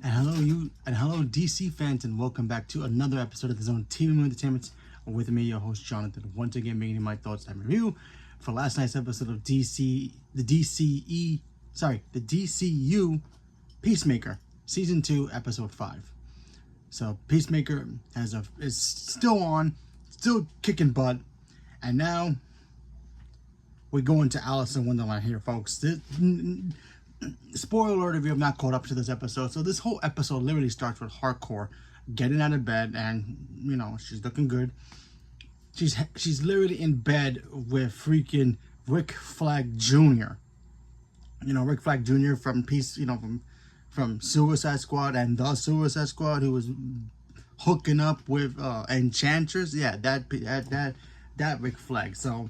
And hello DC fans, and welcome back to another episode of the Zone TV Movie Entertainment with me, your host Jonathan. Once again, bringing my thoughts and review for last night's episode of the DCU Peacemaker Season 2, Episode 5. So Peacemaker is still on, still kicking butt, and now we're going to Alice in Wonderland here, folks. Spoiler alert if you have not caught up to this episode. So this whole episode literally starts with Hardcore getting out of bed, and she's looking good. She's literally in bed with freaking Rick Flag Jr. Rick Flag Jr. from from Suicide Squad and the Suicide Squad, who was hooking up with Enchantress. Yeah, that Rick Flag. So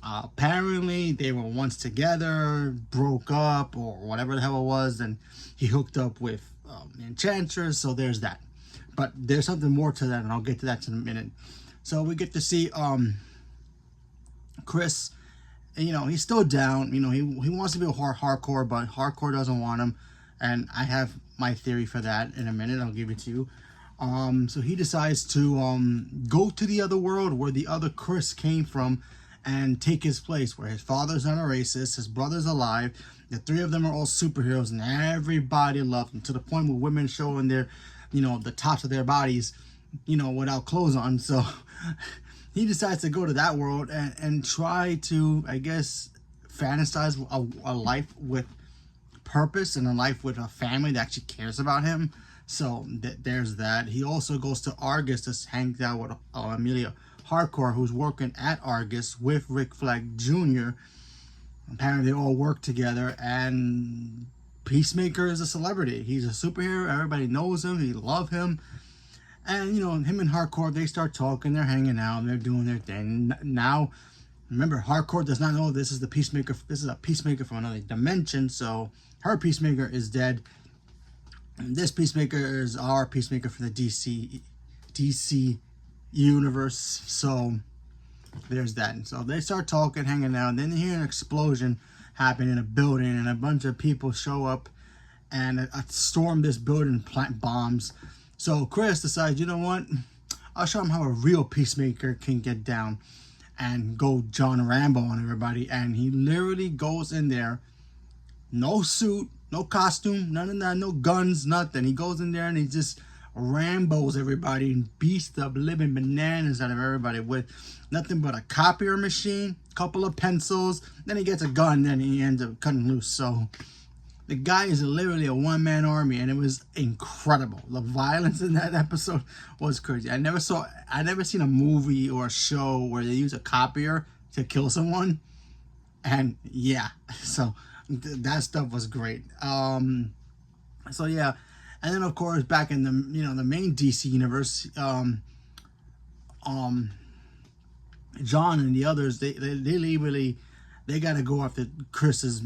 apparently they were once together, broke up, or whatever the hell it was, and he hooked up with Enchantress. So there's that. But there's something more to that, and I'll get to that in a minute. So we get to see Chris. He's still down. He wants to be a hardcore, but hardcore doesn't want him. And I have my theory for that in a minute. I'll give it to you. So he decides to go to the other world where the other Chris came from and take his place, where his father's not a racist, his brother's alive, the three of them are all superheroes, and everybody loves them, to the point where women showing their, the tops of their bodies, without clothes on. So he decides to go to that world and try to, I guess, fantasize a life with purpose and a life with a family that actually cares about him. So there's that. He also goes to Argus to hang out with Amelia Hardcore, who's working at Argus with Rick Flag Jr. Apparently they all work together, and Peacemaker is a celebrity. He's a superhero. Everybody knows him. They love him. And, him and Hardcore, they start talking. They're hanging out. They're doing their thing. Now, remember, Hardcore does not know this is the Peacemaker. This is a Peacemaker from another dimension. So her Peacemaker is dead. And this Peacemaker is our Peacemaker from the DC universe. So there's that. And so they start talking, hanging out. Then they hear an explosion happen in a building, and a bunch of people show up and storm this building, plant bombs. So Chris decides, you know what, I'll show him how a real Peacemaker can get down, and go John Rambo on everybody. And he literally goes in there, no suit, no costume, none of that, no guns, nothing. He goes in there and he just Rambo's everybody and beats the living bananas out of everybody with nothing but a copier machine, couple of pencils. Then he gets a gun, then he ends up cutting loose. So the guy is literally a one-man army, and it was incredible. The violence in that episode was crazy. I never seen a movie or a show where they use a copier to kill someone. And yeah, so that stuff was great. So yeah. And then, of course, back in the the main DC universe, John and the others, they got to go after Chris's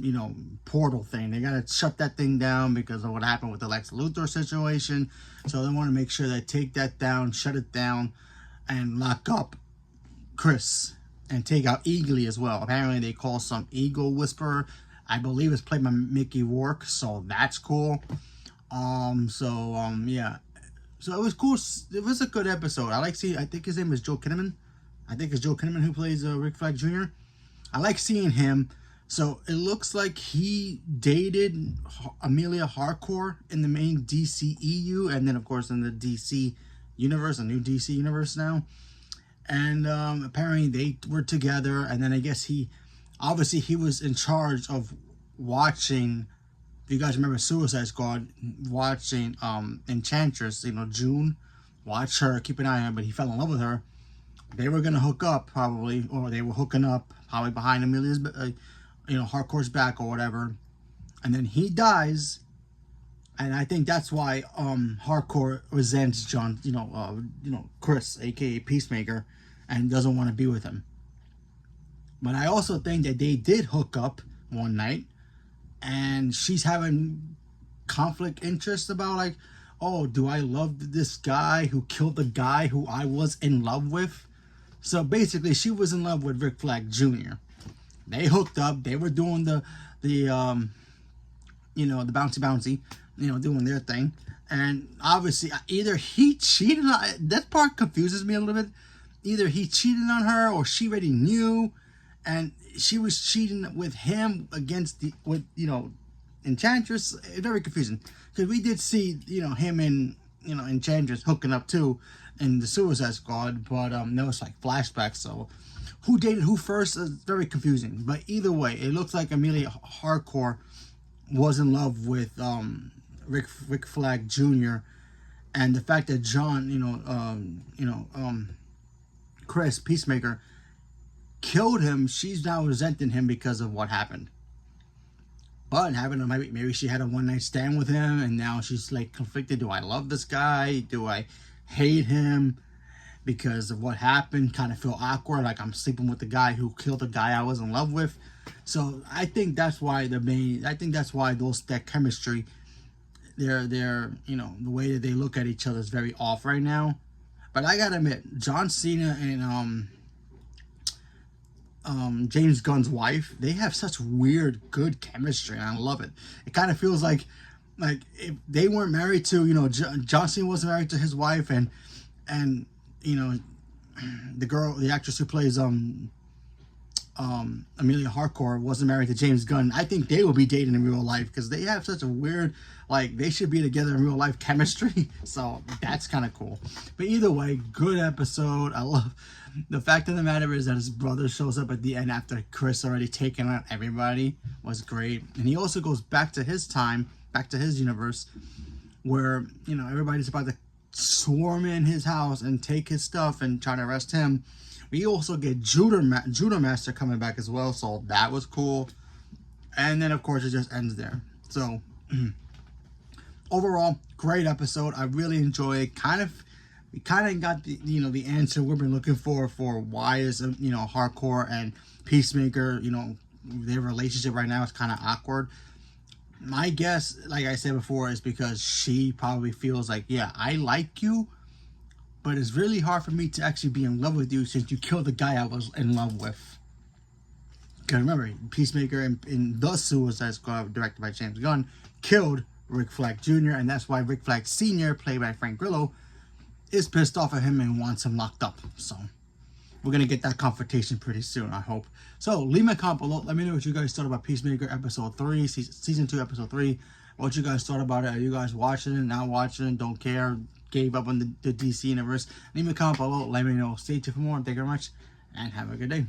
portal thing. They got to shut that thing down because of what happened with the Lex Luthor situation. So they want to make sure they take that down, shut it down, and lock up Chris and take out Eagly as well. Apparently, they call some Eagle Whisperer. I believe it's played by Mickey Rourke, so that's cool. Yeah. So it was cool. It was a good episode. I think his name is Joe Kinnaman. I think it's Joe Kinnaman who plays Rick Flag Jr. I like seeing him. So it looks like he dated Amelia Hardcore in the main DCEU, and then of course in the DC universe, a new DC universe now. And apparently they were together, and then I guess he was in charge of watching. If you guys remember Suicide Squad, watching Enchantress, June, watch her, keep an eye on her, but he fell in love with her. They were gonna hook up probably, or they were hooking up probably behind Amelia's, Hardcore's back or whatever. And then he dies, and I think that's why Hardcore resents John, Chris, aka Peacemaker, and doesn't want to be with him. But I also think that they did hook up one night. And she's having conflict interest about, like, oh, do I love this guy who killed the guy who I was in love with? So basically, she was in love with Rick Flag Jr. They hooked up. They were doing the bouncy. doing their thing. And obviously, either he cheated on, that part confuses me a little bit. Either he cheated on her or she already knew, and she was cheating with him against Enchantress. Very confusing, because we did see him and Enchantress hooking up too in the Suicide Squad, but there was like flashbacks. So who dated who first is very confusing. But either way, it looks like Amelia Hardcore was in love with Rick Flag Jr. And the fact that John, Chris Peacemaker killed him, she's now resenting him because of what happened. But maybe she had a one night stand with him, and now she's like conflicted. Do I love this guy? Do I hate him because of what happened? Kind of feel awkward, like I'm sleeping with the guy who killed the guy I was in love with. So I think that's why that chemistry, they're the way that they look at each other is very off right now. But I gotta admit, John Cena and James Gunn's wife, they have such weird, good chemistry, and I love it. It kind of feels like if they weren't married to, John Cena wasn't married to his wife, and the actress who plays Amelia Hardcore wasn't married to James Gunn, I think they will be dating in real life, because they have such a weird, they should be together in real life chemistry. So that's kind of cool. But either way, good episode. I love the fact of the matter is that his brother shows up at the end after Chris already taken out everybody. Was great. And he also goes back to his time, back to his universe, where everybody's about to swarm in his house and take his stuff and try to arrest him. We also get Judo Master coming back as well, so that was cool. And then of course it just ends there. So overall, great episode. I really enjoy it. We kind of got the answer we've been looking for why is Hardcore and Peacemaker, their relationship right now is kind of awkward. My guess, like I said before, is because she probably feels like, yeah, I like you, but it's really hard for me to actually be in love with you since you killed the guy I was in love with. Because remember, Peacemaker in The Suicide Squad, directed by James Gunn, killed Rick Flag Jr., and that's why Rick Flag Sr., played by Frank Grillo, is pissed off at him and wants him locked up. So we're going to get that confrontation pretty soon, I hope. So leave me a comment below. Let me know what you guys thought about Peacemaker episode 3, season 2, episode 3. What you guys thought about it. Are you guys watching it, not watching it, don't care, gave up on the DC universe? Leave me a comment below. Let me know. Stay tuned for more. Thank you very much, and have a good day.